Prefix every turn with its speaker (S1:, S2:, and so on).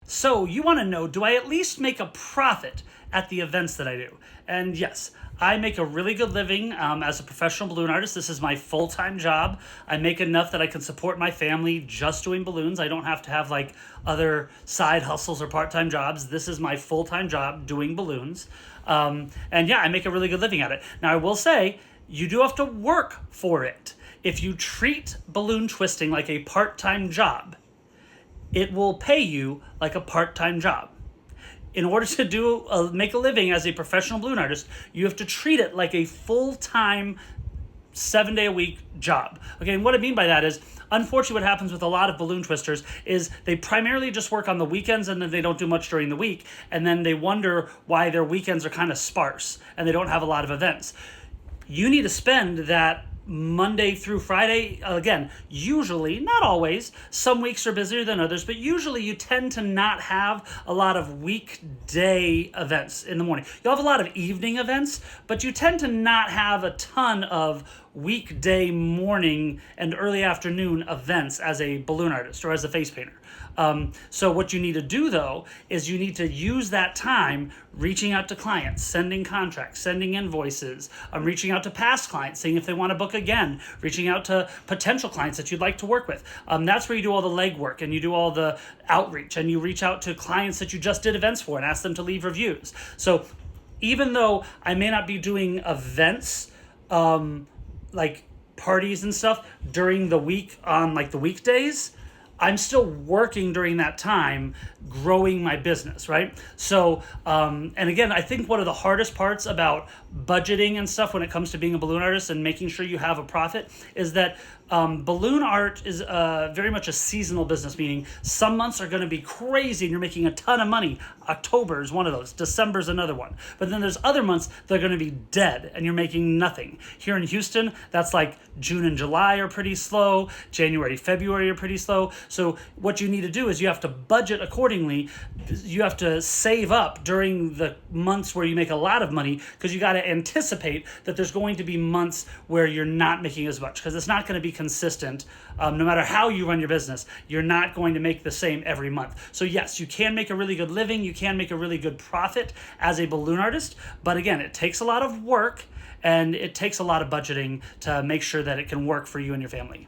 S1: So you want to know, do I at least make a profit at the events that I do? And yes, I make a really good living as a professional balloon artist. This is my full-time job. I make enough that I can support my family just doing balloons. I don't have to have like other side hustles or part-time jobs. This is my full-time job doing balloons. And yeah, I make a really good living at it. Now I will say, you do have to work for it. If you treat balloon twisting like a part-time job, it will pay you like a part-time job. In order to make a living as a professional balloon artist, you have to treat it like a full-time 7-day-a-week job. Okay, and what I mean by that is, unfortunately, what happens with a lot of balloon twisters is they primarily just work on the weekends and then they don't do much during the week, and then they wonder why their weekends are kind of sparse and they don't have a lot of events. You need to spend that Monday through Friday, again, usually, not always, some weeks are busier than others, but usually you tend to not have a lot of weekday events in the morning. You'll have a lot of evening events, but you tend to not have a ton of weekday morning and early afternoon events as a balloon artist or as a face painter. So what you need to do, though, is you need to use that time reaching out to clients, sending contracts, sending invoices, reaching out to past clients, seeing if they want to book again, reaching out to potential clients that you'd like to work with. That's where you do all the legwork and you do all the outreach and you reach out to clients that you just did events for and ask them to leave reviews. So even though I may not be doing events, like parties and stuff during the week on like the weekdays, I'm still working during that time, growing my business, right? So, and again, I think one of the hardest parts about budgeting and stuff when it comes to being a balloon artist and making sure you have a profit is that balloon art is very much a seasonal business, meaning some months are going to be crazy and you're making a ton of money. October is one of those. December is another one. But then there's other months that are going to be dead and you're making nothing. Here in Houston, that's like June and July are pretty slow. January, February are pretty slow. So what you need to do is you have to budget accordingly. You have to save up during the months where you make a lot of money because you got to anticipate that there's going to be months where you're not making as much because it's not going to be consistent. No matter how you run your business, you're not going to make the same every month. So yes, you can make a really good living. You can make a really good profit as a balloon artist. But again, it takes a lot of work and it takes a lot of budgeting to make sure that it can work for you and your family.